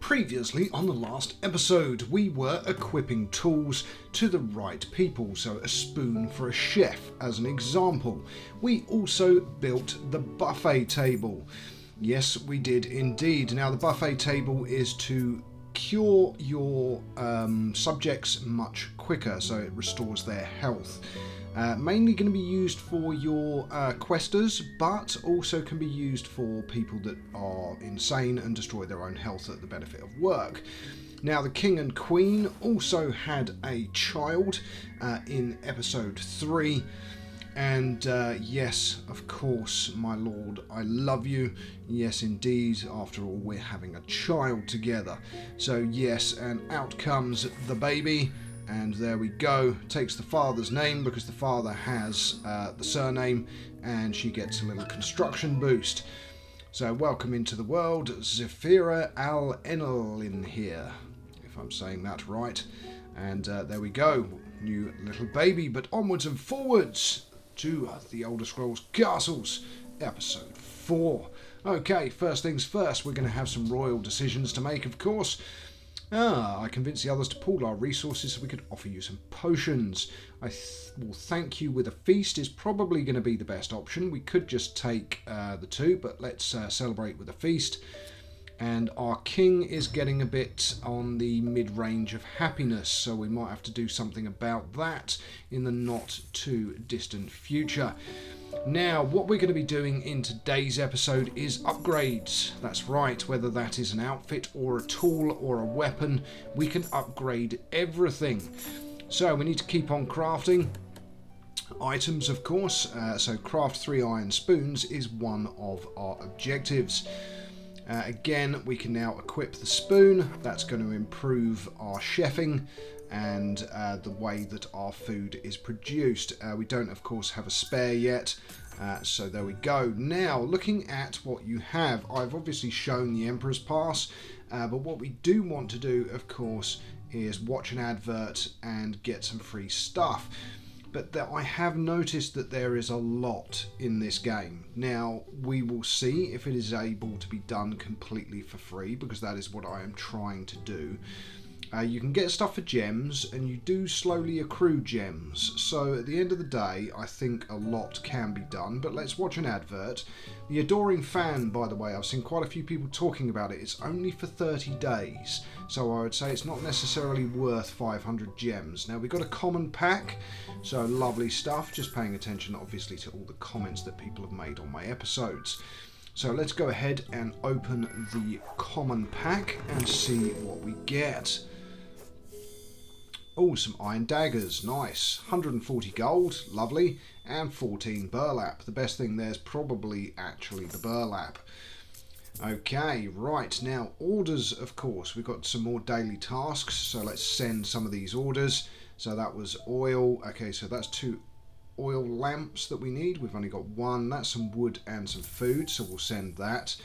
Previously on the last episode, we were equipping tools to the right people, so a spoon for a chef as an example. We also built the buffet table. Yes, we did indeed. Now the buffet table is to cure your subjects much quicker, so it restores their health. Mainly going to be used for your questers, but also can be used for people that are insane and destroy their own health at the benefit of work. Now the king and queen also had a child in episode 3. And yes, of course, my lord, I love you. Yes, indeed. After all, we're having a child together. So yes, and out comes the baby. And there we go. Takes the father's name because the father has the surname, and she gets a little construction boost. So welcome into the world, Zafira Al-Enlil here, if I'm saying that right. And there we go. New little baby, but onwards and forwards to the Elder Scrolls Castles, episode 4. Okay, first things first, we're going to have some royal decisions to make, of course. I convinced the others to pool our resources so we could offer you some potions. I will thank you with a feast is probably going to be the best option. We could just take the two, but let's celebrate with a feast. And our king is getting a bit on the mid-range of happiness, so we might have to do something about that in the not too distant future. Now, what we're going to be doing in today's episode is upgrades. That's right, whether that is an outfit or a tool or a weapon, we can upgrade everything. So we need to keep on crafting items, of course. So craft 3 iron spoons is one of our objectives. Again, we can now equip the spoon. That's going to improve our chefing and the way that our food is produced. We don't, of course, have a spare yet, so there we go. Now, looking at what you have, I've obviously shown the Emperor's Pass, but what we do want to do, of course, is watch an advert and get some free stuff. But I have noticed that there is a lot in this game. Now, we will see if it is able to be done completely for free, because that is what I am trying to do. You can get stuff for gems, and you do slowly accrue gems. So at the end of the day, I think a lot can be done. But let's watch an advert. The Adoring Fan, by the way, I've seen quite a few people talking about it. It's only for 30 days. So I would say it's not necessarily worth 500 gems. Now, we've got a common pack. So lovely stuff. Just paying attention, obviously, to all the comments that people have made on my episodes. So let's go ahead and open the common pack and see what we get. Oh, some iron daggers, nice. 140 gold, lovely, and 14 burlap. The best thing there's probably actually the burlap. Okay, right, now orders, of course. We've got some more daily tasks, so let's send some of these orders. So that was oil. Okay, so that's 2 oil lamps that we need. We've only got 1. That's some wood and some food, so we'll send that.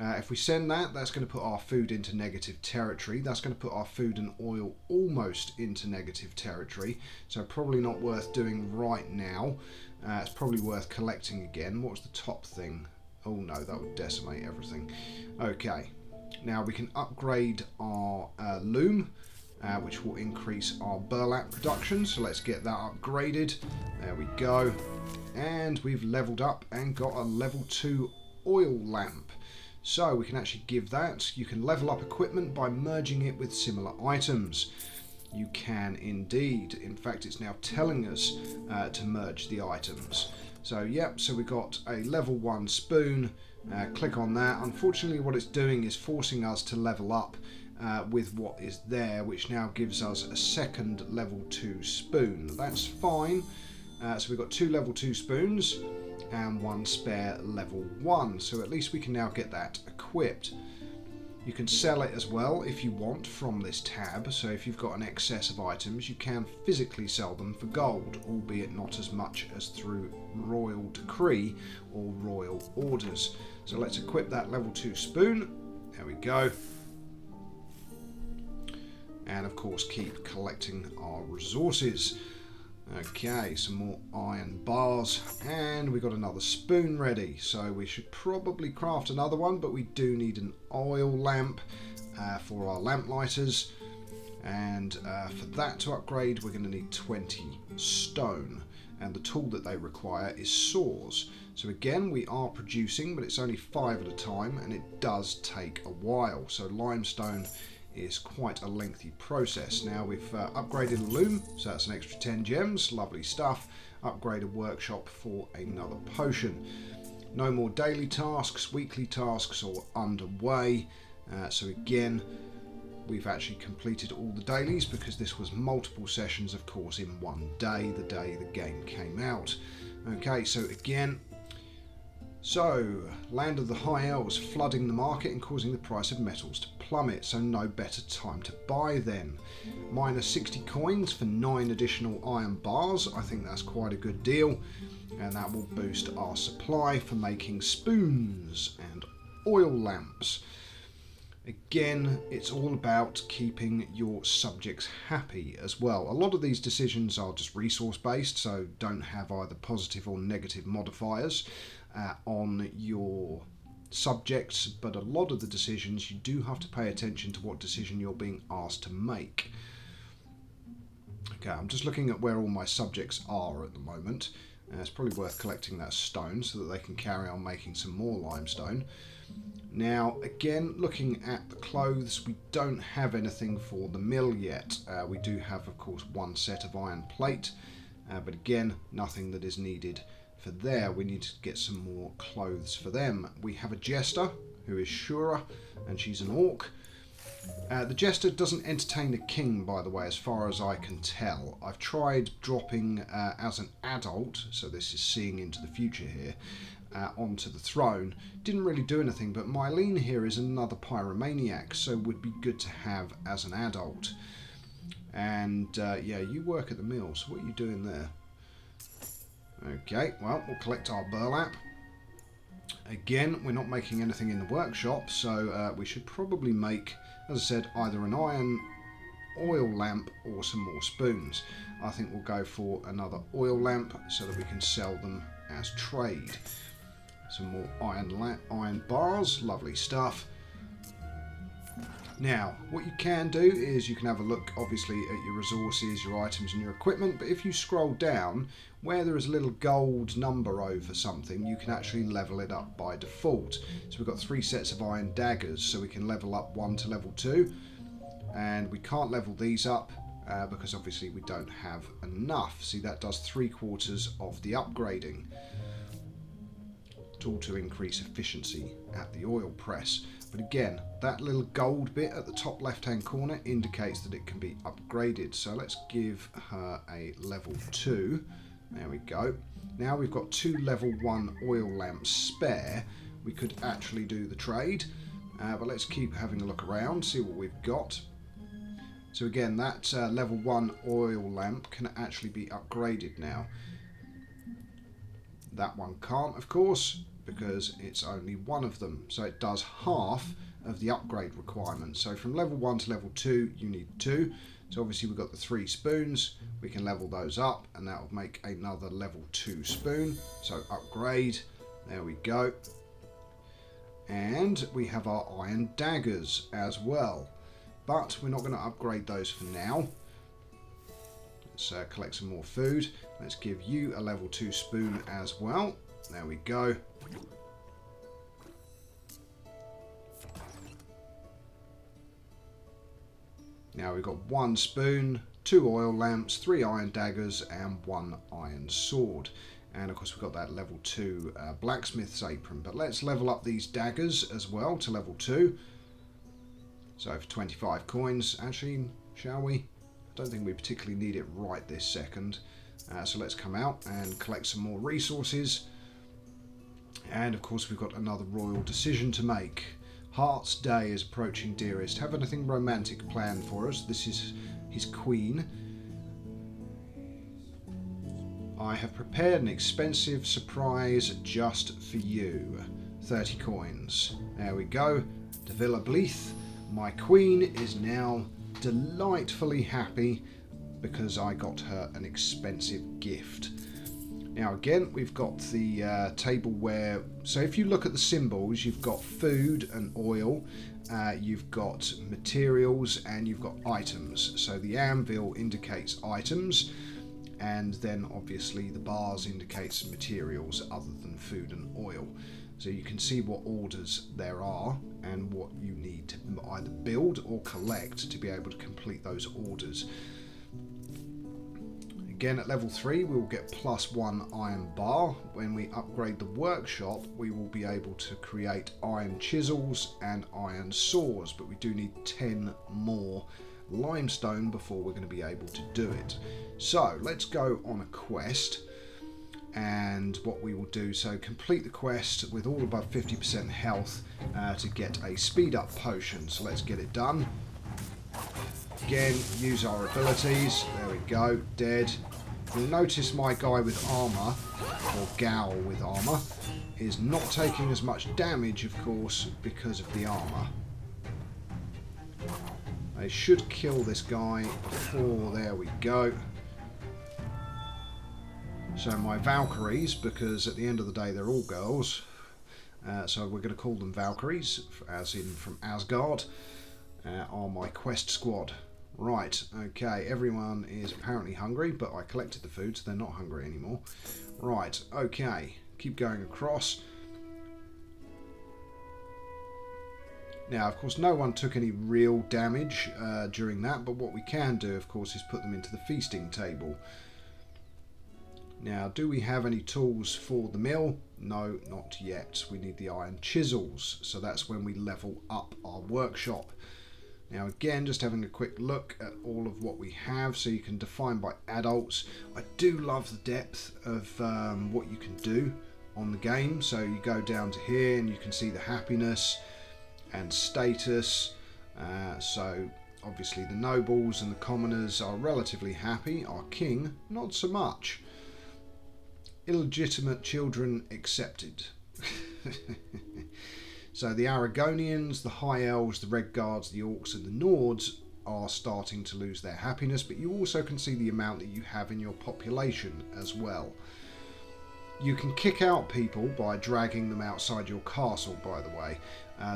If we send that, that's going to put our food into negative territory. That's going to put our food and oil almost into negative territory. So probably not worth doing right now. It's probably worth collecting again. What was the top thing? Oh no, that would decimate everything. Okay, now we can upgrade our loom, which will increase our burlap production. So let's get that upgraded. There we go. And we've leveled up and got a level 2 oil lamp. So we can actually give that. You can level up equipment by merging it with similar items. You can indeed. In fact, it's now telling us to merge the items. So yep, so we got a level 1 spoon. Click on that. Unfortunately, what it's doing is forcing us to level up with what is there, which now gives us a second level 2 spoon. That's fine. So we've got 2 level 2 spoons and 1 spare level 1, so at least we can now get that equipped. You can sell it as well if you want from this tab, so if you've got an excess of items you can physically sell them for gold, albeit not as much as through royal decree or royal orders. So let's equip that level 2 spoon. There we go. And of course keep collecting our resources. Okay, some more iron bars, and we got another spoon ready, so we should probably craft another one, but we do need an oil lamp, for our lamp lighters. And for that to upgrade, we're going to need 20 stone. And the tool that they require is saws. So again, we are producing, but it's only 5 at a time, and it does take a while. So limestone is quite a lengthy process. Now we've upgraded the loom, so that's an extra 10 gems, lovely stuff. Upgrade a workshop for another potion. No more daily tasks, weekly tasks are underway. So again, we've actually completed all the dailies because this was multiple sessions, of course, in one day, the day the game came out. Okay, so again, Land of the High Elves flooding the market and causing the price of metals to plummet, so no better time to buy then. Minus 60 coins for 9 additional iron bars. I think that's quite a good deal, and that will boost our supply for making spoons and oil lamps. Again, it's all about keeping your subjects happy as well. A lot of these decisions are just resource based, so don't have either positive or negative modifiers on your subjects, but a lot of the decisions you do have to pay attention to what decision you're being asked to make. Okay, I'm just looking at where all my subjects are at the moment. It's probably worth collecting that stone so that they can carry on making some more limestone. Now, again, looking at the clothes, we don't have anything for the mill yet. We do have, of course, 1 set of iron plate, but again, nothing that is needed for there. We need to get some more clothes for them. We have a jester, who is Shura, and she's an orc. The jester doesn't entertain the king, by the way, as far as I can tell. I've tried dropping as an adult, so this is seeing into the future here, onto the throne. Didn't really do anything, but Mylene here is another pyromaniac, so would be good to have as an adult. And yeah, you work at the mill, so what are you doing there? Okay, well, we'll collect our burlap. Again, we're not making anything in the workshop, so we should probably make, as I said, either an iron oil lamp or some more spoons. I think we'll go for another oil lamp so that we can sell them as trade. Some more iron bars, lovely stuff. Now, what you can do is you can have a look, obviously, at your resources, your items and your equipment, but if you scroll down, where there is a little gold number over something, you can actually level it up by default. So we've got 3 sets of iron daggers, so we can level up 1 to level 2, and we can't level these up because obviously we don't have enough. See, that does 3/4 of the upgrading. It's all to increase efficiency at the oil press. But again, that little gold bit at the top left hand corner indicates that it can be upgraded. So let's give her a level 2. There we go. Now we've got 2 level 1 oil lamps spare. We could actually do the trade, but let's keep having a look around, see what we've got. So again, that level 1 oil lamp can actually be upgraded now. That one can't, of course, because it's only one of them. So it does half of the upgrade requirement. So from level 1 to level 2, you need 2. So obviously we've got the 3 spoons. We can level those up, and that will make another level 2 spoon. So upgrade. There we go. And we have our iron daggers as well. But we're not going to upgrade those for now. Let's collect some more food. Let's give you a level 2 spoon as well. There we go. Now we've got 1 spoon, 2 oil lamps, 3 iron daggers, and 1 iron sword. And of course we've got that level 2 blacksmith's apron. But let's level up these daggers as well to level 2. So for 25 coins, actually, shall we? I don't think we particularly need it right this second. So let's come out and collect some more resources. And of course we've got another royal decision to make. Heart's day is approaching, dearest. Have anything romantic planned for us? This is his queen. I have prepared an expensive surprise just for you. 30 coins. There we go. De Villa Bleeth. My queen is now delightfully happy because I got her an expensive gift. Now again, we've got the table where, so if you look at the symbols, you've got food and oil, you've got materials, and you've got items. So the anvil indicates items, and then obviously the bars indicates materials other than food and oil. So you can see what orders there are and what you need to either build or collect to be able to complete those orders. Again, at level 3 we will get +1 iron bar. When we upgrade the workshop, we will be able to create iron chisels and iron saws, but we do need 10 more limestone before we're going to be able to do it. So let's go on a quest, and what we will do, so complete the quest with all above 50% health to get a speed up potion. So let's get it done. Again, use our abilities. There we go, dead. You'll notice my guy with armour, or gal with armour, is not taking as much damage, of course, because of the armour. I should kill this guy before, there we go. So my Valkyries, because at the end of the day they're all girls, so we're going to call them Valkyries, as in from Asgard, are my quest squad. Right, okay, everyone is apparently hungry, but I collected the food, so they're not hungry anymore. Right, okay, keep going across. Now, of course, no one took any real damage during that, but what we can do, of course, is put them into the feasting table. Now, do we have any tools for the mill? No, not yet. We need the iron chisels, so that's when we level up our workshop. Now again, just having a quick look at all of what we have, so you can define by adults. I do love the depth of what you can do on the game. So you go down to here and you can see the happiness and status. So obviously the nobles and the commoners are relatively happy. Our king, not so much. Illegitimate children accepted. So the Aragonians, the High Elves, the Red Guards, the Orcs and the Nords are starting to lose their happiness, but you also can see the amount that you have in your population as well. You can kick out people by dragging them outside your castle, by the way,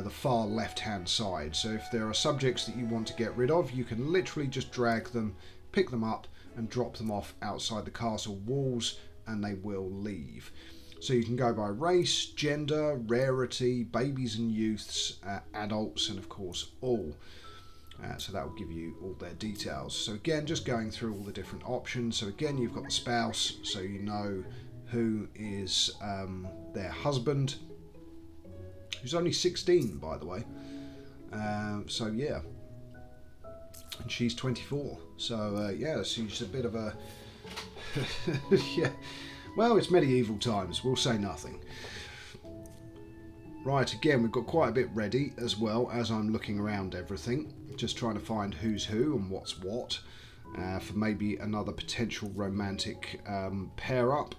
the far left hand side. So if there are subjects that you want to get rid of, you can literally just drag them, pick them up and drop them off outside the castle walls, and they will leave. So you can go by race, gender, rarity, babies and youths, adults, and of course all. So that will give you all their details. So again, just going through all the different options. So again, you've got the spouse, so you know who is their husband, who's only 16, by the way. So yeah, and she's 24. So yeah, she's a bit of a yeah. Well, it's medieval times, we'll say nothing. Right, again, we've got quite a bit ready as well as I'm looking around everything. Just trying to find who's who and what's what for maybe another potential romantic pair up.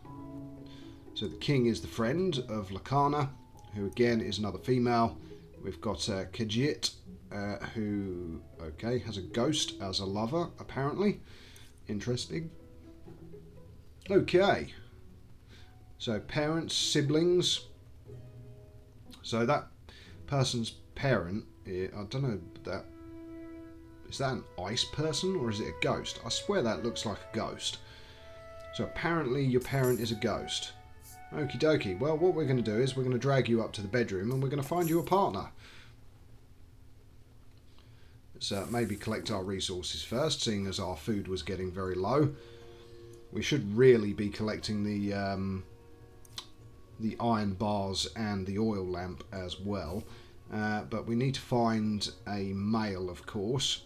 So the king is the friend of Lakana, who again is another female. We've got Khajiit, who, okay, has a ghost as a lover, apparently. Interesting. Okay. So parents, siblings. So that person's parent, I don't know, is that an ice person or is it a ghost? I swear that looks like a ghost. So apparently your parent is a ghost. Okie dokie. Well, what we're going to do is we're going to drag you up to the bedroom and we're going to find you a partner. So maybe collect our resources first, seeing as our food was getting very low. We should really be collecting the iron bars and the oil lamp as well, but we need to find a male, of course.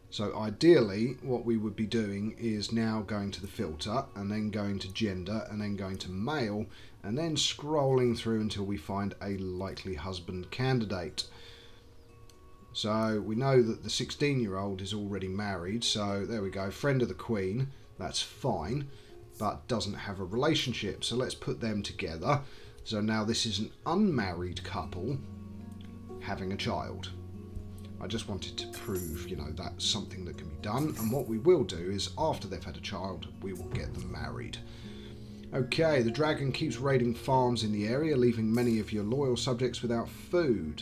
So ideally what we would be doing is now going to the filter and then going to gender and then going to male and then scrolling through until we find a likely husband candidate. So we know that the 16-year-old is already married, so there we go, friend of the Queen, that's fine, but doesn't have a relationship, so let's put them together. So now this is an unmarried couple having a child. I just wanted to prove, you know, that's something that can be done. And what we will do is, after they've had a child, we will get them married. Okay, the dragon keeps raiding farms in the area, leaving many of your loyal subjects without food.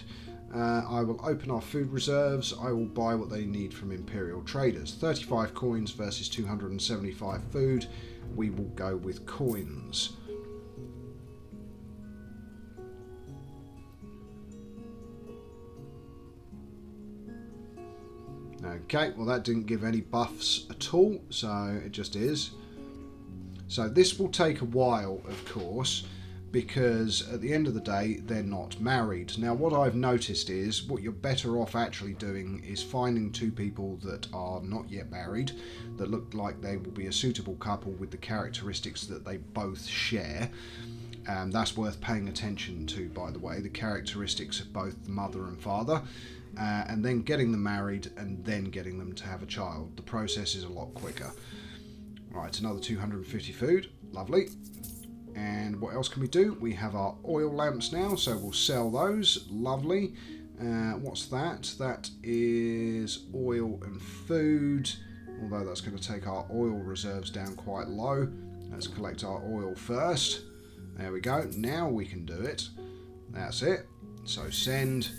I will open our food reserves. I will buy what they need from imperial traders. 35 coins versus 275 food. We will go with coins. Okay, well that didn't give any buffs at all, so it just is. So this will take a while, of course, because at the end of the day, they're not married. Now, what I've noticed is what you're better off actually doing is finding two people that are not yet married, that look like they will be a suitable couple with the characteristics that they both share. That's worth paying attention to, by the way, the characteristics of both the mother and father, and then getting them married and then getting them to have a child. The process is a lot quicker. Right, another 250 food. Lovely. And what else can we do? We have our oil lamps now, so we'll sell those. Lovely. What's that? That is oil and food, although that's going to take our oil reserves down quite low. Let's collect our oil first. There we go. Now we can do it. That's it. So send.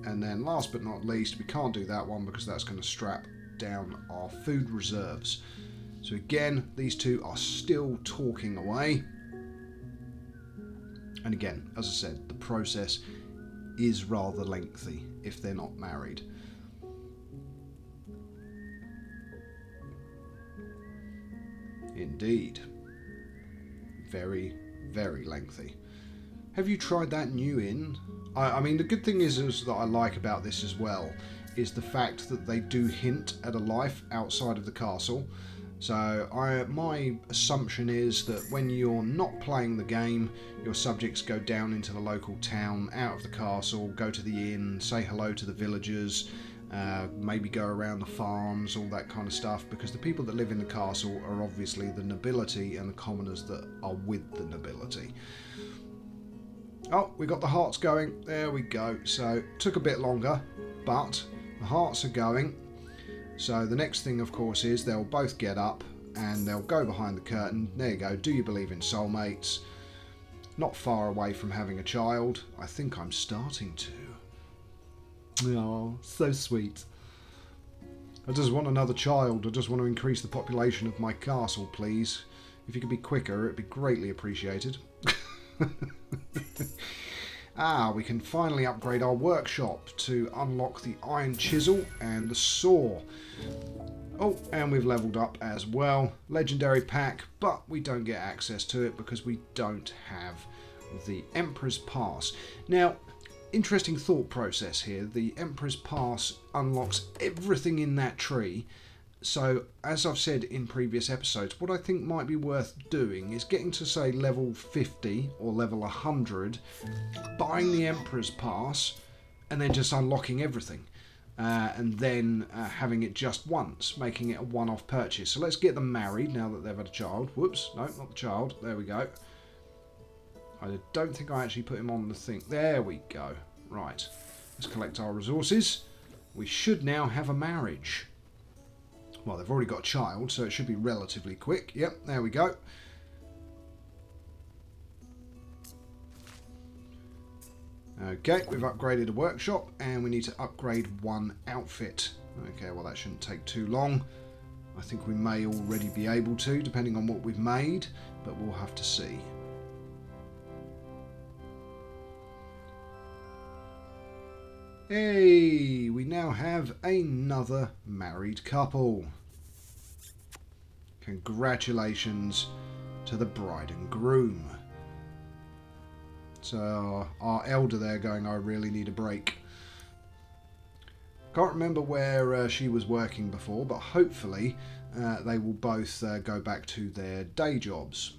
And then last but not least, we can't do that one because that's going to strap down our food reserves. So again, these two are still talking away. And again, as I said, the process is rather lengthy if they're not married. Indeed. Very, very lengthy. Have you tried that new inn? I mean, the good thing is that I like about this as well is the fact that they do hint at a life outside of the castle. So my assumption is that when you're not playing the game, your subjects go down into the local town, out of the castle, go to the inn, say hello to the villagers, maybe go around the farms, all that kind of stuff, because the people that live in the castle are obviously the nobility and the commoners that are with the nobility. Oh, we got the hearts going. There we go. So it took a bit longer, but the hearts are going. So the next thing, of course, is they'll both get up and they'll go behind the curtain. There you go. Do you believe in soulmates? Not far away from having a child. I think I'm starting to. Oh, so sweet. I just want another child. I just want to increase the population of my castle, please. If you could be quicker, it'd be greatly appreciated. We can finally upgrade our workshop to unlock the iron chisel and the saw. Oh, and we've leveled up as well. Legendary pack, but we don't get access to it because we don't have the Emperor's Pass. Now, interesting thought process here. The Emperor's Pass unlocks everything in that tree. So, as I've said in previous episodes, what I think might be worth doing is getting to, say, level 50 or level 100, buying the Emperor's Pass, and then just unlocking everything. And then having it just once, making it a one-off purchase. So let's get them married now that they've had a child. Whoops, no, not the child. There we go. I don't think I actually put him on the thing. There we go. Right, let's collect our resources. We should now have a marriage. Well, they've already got a child, so it should be relatively quick. Yep, there we go. Okay, we've upgraded a workshop, and we need to upgrade one outfit. Okay, well, that shouldn't take too long. I think we may already be able to, depending on what we've made, but we'll have to see. Hey, we now have another married couple. Congratulations to the bride and groom. So our elder there going, I really need a break. Can't remember where she was working before, but hopefully they will both go back to their day jobs.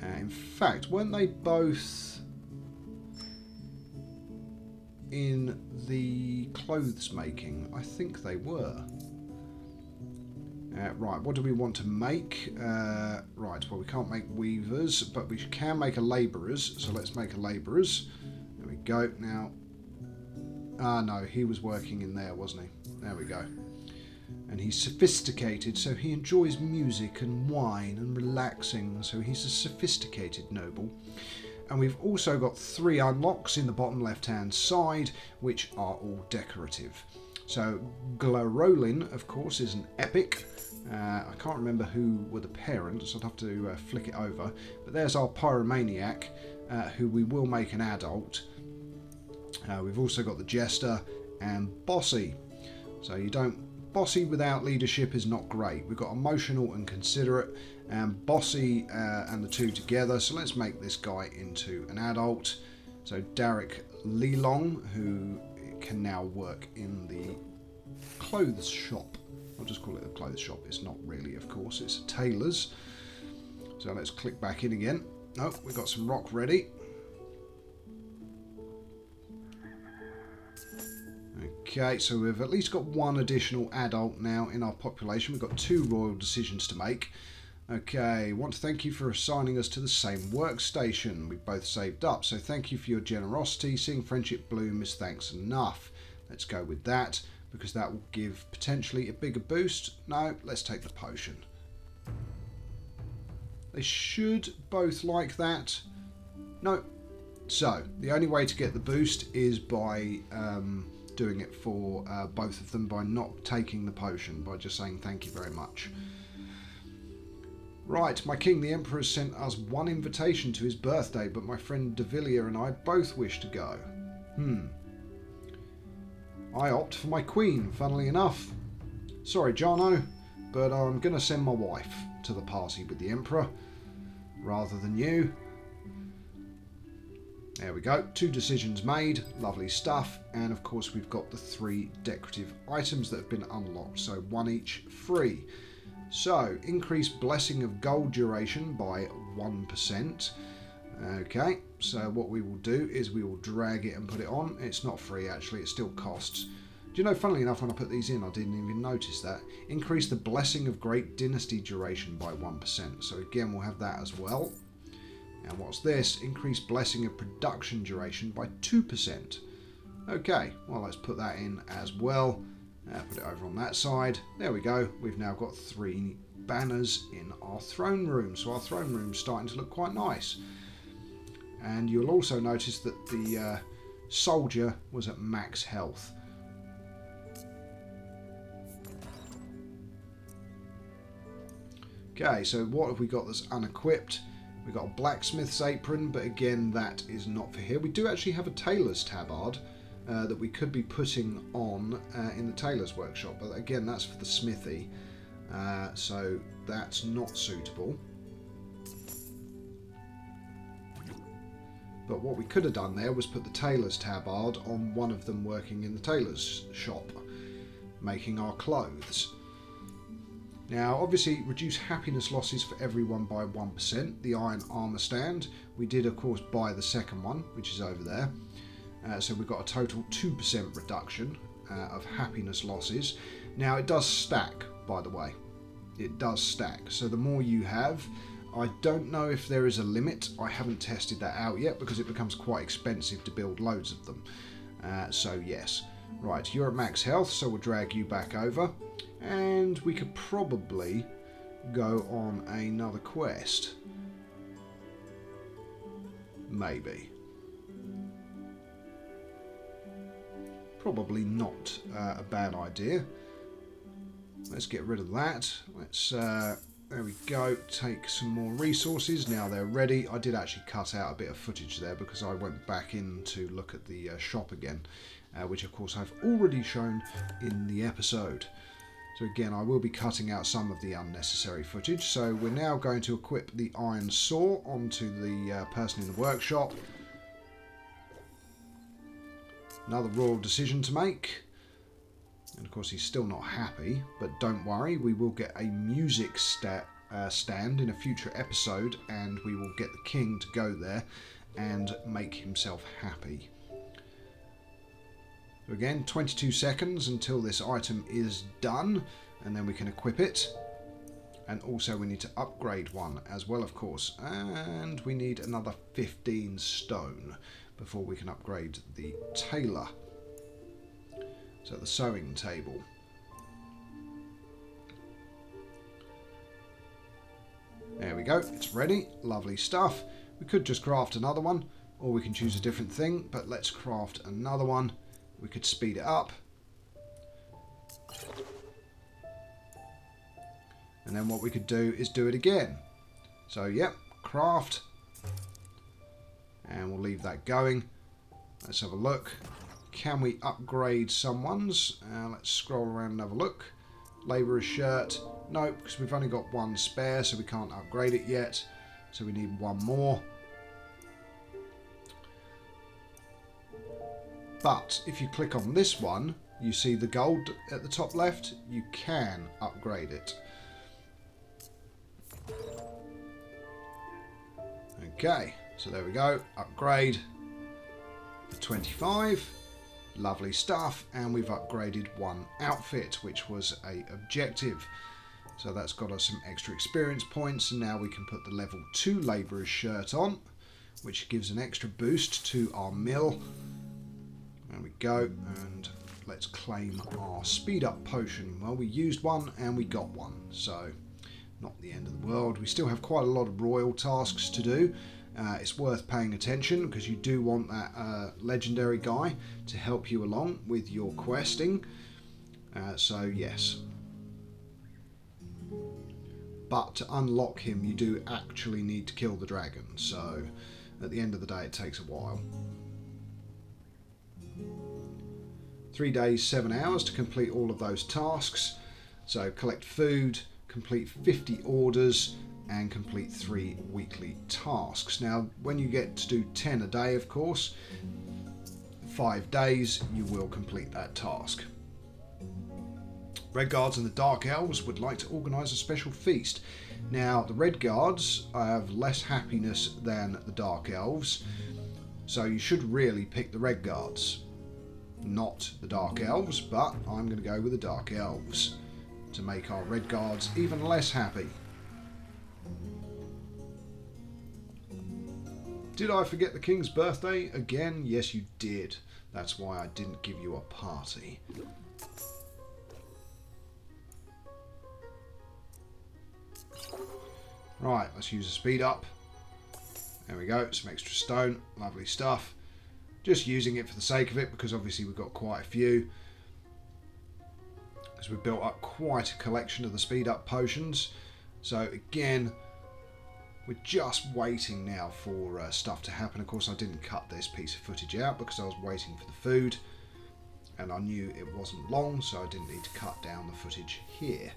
In fact, weren't they both in the clothes making? I think they were. Right, what do we want to make? Right, well, we can't make weavers, but we can make a labourers, so let's make a labourers. There we go. Now, Ah, no, he was working in there, wasn't he? There we go. And he's sophisticated, so he enjoys music and wine and relaxing, so he's a sophisticated noble. And we've also got 3 unlocks in the bottom left-hand side, which are all decorative. So Glorolin, of course, is an epic. I can't remember who were the parents. I'd have to flick it over. But there's our pyromaniac, who we will make an adult. We've also got the jester and bossy. So you don't... Bossy without leadership is not great. We've got emotional and considerate, and bossy and the 2 together. So let's make this guy into an adult. So Derek Lelong, who can now work in the clothes shop. I'll just call it a clothes shop. It's not really, of course. It's a tailor's. So let's click back in again. Oh, we've got some rock ready. Okay, so we've at least got 1 additional adult now in our population. We've got 2 royal decisions to make. Okay, want to thank you for assigning us to the same workstation. We both saved up, so thank you for your generosity. Seeing friendship bloom is thanks enough. Let's go with that, because that will give potentially a bigger boost. No, let's take the potion. They should both like that. No. So, the only way to get the boost is by... doing it for both of them by not taking the potion, by just saying thank you very much. Right, my king, the emperor has sent us 1 invitation to his birthday, but my friend De Villiers and I both wish to go. I opt for my queen, funnily enough. Sorry, Jarno, but I'm going to send my wife to the party with the emperor, rather than you. There we go, 2 decisions made, lovely stuff, and of course we've got the 3 decorative items that have been unlocked, so 1 each free. So, increase blessing of gold duration by 1%. Okay, so what we will do is we will drag it and put it on. It's not free actually, it still costs. Do you know, funnily enough, when I put these in I didn't even notice that. Increase the blessing of great dynasty duration by 1%, so again we'll have that as well. And what's this? Increased blessing of production duration by 2%. Okay, well let's put that in as well. Put it over on that side. There we go. We've now got 3 banners in our throne room. So our throne room's starting to look quite nice. And you'll also notice that the soldier was at max health. Okay, so what have we got that's unequipped? We've got a blacksmith's apron, but again, that is not for here. We do actually have a tailor's tabard that we could be putting on in the tailor's workshop, but again, that's for the smithy, so that's not suitable. But what we could have done there was put the tailor's tabard on one of them working in the tailor's shop, making our clothes. Now, obviously, reduce happiness losses for everyone by 1%. The iron armour stand. We did, of course, buy the second one, which is over there. So we've got a total 2% reduction of happiness losses. Now, it does stack, by the way. It does stack. So the more you have, I don't know if there is a limit. I haven't tested that out yet because it becomes quite expensive to build loads of them. So, yes. Right, you're at max health, so we'll drag you back over. And we could probably go on another quest. Maybe. Probably not a bad idea. Let's get rid of that. Let's, there we go, take some more resources. Now they're ready. I did actually cut out a bit of footage there because I went back in to look at the shop again, which of course I've already shown in the episode. So again, I will be cutting out some of the unnecessary footage. So we're now going to equip the iron saw onto the person in the workshop. Another royal decision to make. And of course he's still not happy, but don't worry, we will get a music stand in a future episode, and we will get the king to go there and make himself happy. Again, 22 seconds until this item is done, and then we can equip it. And also we need to upgrade one as well, of course. And we need another 15 stone before we can upgrade the tailor. So the sewing table. There we go, it's ready. Lovely stuff. We could just craft another one, or we can choose a different thing, but let's craft another one. We could speed it up. And then what we could do is do it again. So, yep, craft. And we'll leave that going. Let's have a look. Can we upgrade someone's? Let's scroll around and have a look. Labourer's shirt. No, because we've only got one spare, so we can't upgrade it yet. So we need one more. But if you click on this one, you see the gold at the top left. You can upgrade it. Okay, so there we go. Upgrade for 25. Lovely stuff. And we've upgraded one outfit, which was a objective. So that's got us some extra experience points, and now we can put the level 2 labourer's shirt on, which gives an extra boost to our mill. There we go, and let's claim our speed up potion. Well, we used one and we got one, so not the end of the world. We still have quite a lot of royal tasks to do. It's worth paying attention because you do want that legendary guy to help you along with your questing. So yes. But to unlock him, you do actually need to kill the dragon. So at the end of the day, it takes a while. 3 days, 7 hours to complete all of those tasks. So collect food, complete 50 orders, and complete 3 weekly tasks. Now, when you get to do 10 a day, of course, 5 days, you will complete that task. Red Guards and the Dark Elves would like to organise a special feast. Now, the Red Guards have less happiness than the Dark Elves, so you should really pick the Red Guards, not the Dark Elves, but I'm going to go with the Dark Elves to make our Red Guards even less happy. Did I forget the King's birthday again? Yes, you did. That's why I didn't give you a party. Right, let's use a speed up. There we go, some extra stone, lovely stuff. Just using it for the sake of it because obviously we've got quite a few. Because we've built up quite a collection of the speed up potions. So again, we're just waiting now for stuff to happen. Of course, I didn't cut this piece of footage out because I was waiting for the food. And I knew it wasn't long, so I didn't need to cut down the footage here.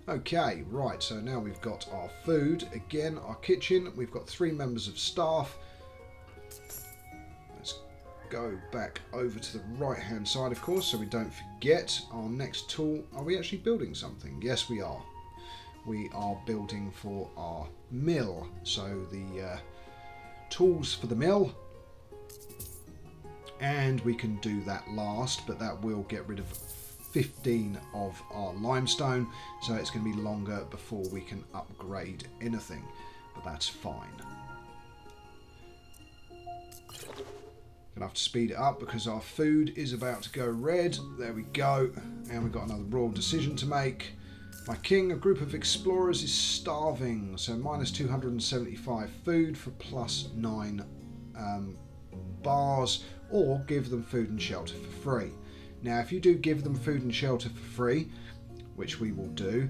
Okay, right, so now we've got our food, again, our kitchen, we've got 3 members of staff. Let's go back over to the right hand side, of course, so we don't forget our next tool. Are we actually building something? Yes, we are. We are building for our mill, so the tools for the mill. And we can do that last, but that will get rid of 15 of our limestone, so it's going to be longer before we can upgrade anything, but that's fine. Gonna have to speed it up because our food is about to go red. There we go, and we've got another royal decision to make. My king, a group of explorers, is starving, so minus 275 food for plus 9 bars, or give them food and shelter for free. Now, if you do give them food and shelter for free, which we will do,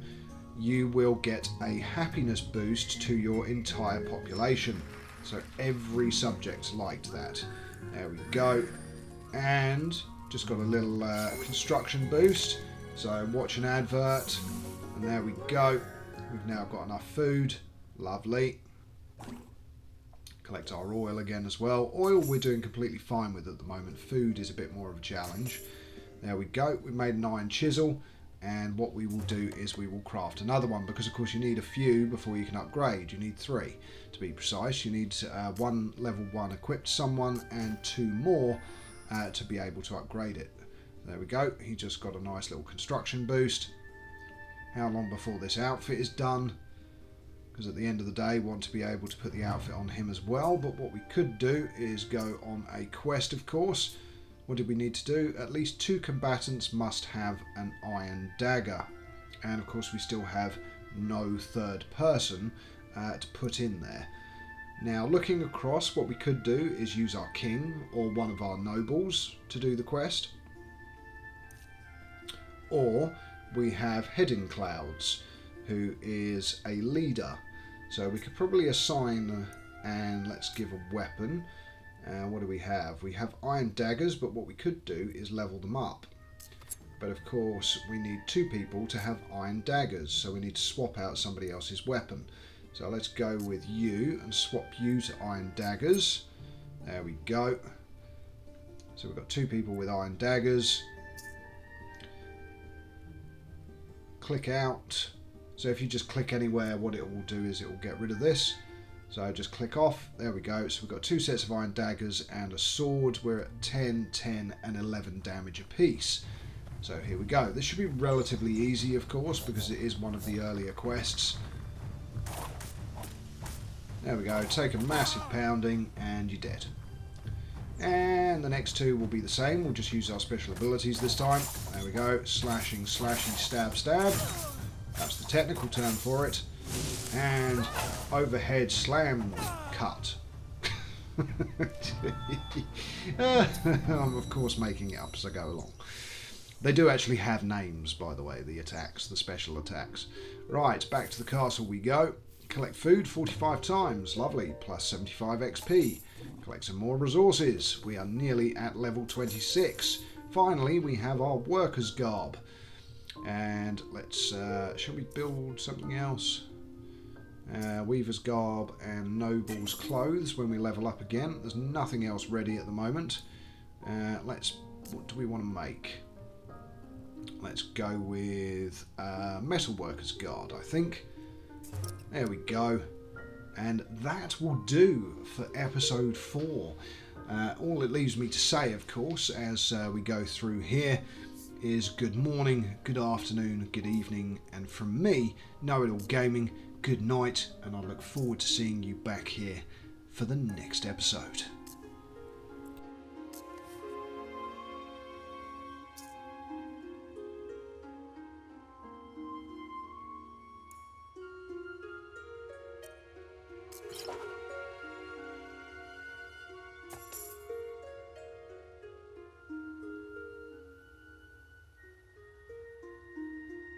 you will get a happiness boost to your entire population. So every subject liked that. There we go. And just got a little construction boost. So watch an advert. And there we go. We've now got enough food. Lovely. Collect our oil again as well. Oil we're doing completely fine with at the moment. Food is a bit more of a challenge. There we go, we've made an iron chisel, and what we will do is we will craft another one, because of course you need a few before you can upgrade. You need 3 to be precise. You need 1 level 1 equipped someone and 2 more to be able to upgrade it. There we go, he just got a nice little construction boost. How long before this outfit is done? Because at the end of the day we want to be able to put the outfit on him as well, but what we could do is go on a quest, of course. What did we need to do? At least 2 combatants must have an iron dagger. And of course we still have no third person to put in there. Now looking across, what we could do is use our king or one of our nobles to do the quest. Or we have Heading Clouds, who is a leader. So we could probably assign, and let's give a weapon. What do we have? We have iron daggers, but what we could do is level them up. But of course we need 2 people to have iron daggers, so we need to swap out somebody else's weapon. So let's go with you and swap you to iron daggers. There we go. So we've got 2 people with iron daggers. Click out. So if you just click anywhere, what it will do is it will get rid of this. So just click off. There we go. So we've got 2 sets of iron daggers and a sword. We're at 10, 10 and 11 damage apiece. So here we go. This should be relatively easy, of course, because it is one of the earlier quests. There we go. Take a massive pounding and you're dead. And the next 2 will be the same. We'll just use our special abilities this time. There we go. Slashing, slashing, stab, stab. That's the technical term for it. And overhead slam cut. I'm of course making it up as I go along. They do actually have names, by the way, the attacks, the special attacks. Right, back to the castle we go. Collect food 45 times. Lovely. Plus 75 XP. Collect some more resources. We are nearly at level 26. Finally, we have our worker's garb. And let's... shall we build something else? Weaver's garb and noble's clothes when we level up again. There's nothing else ready at the moment. What do we want to make? Let's go with metalworker's guard, I think. There we go. And that will do for episode 4. All it leaves me to say, of course, as we go through here, is good morning, good afternoon, good evening, and from me, Know It All Gaming, good night, and I look forward to seeing you back here for the next episode.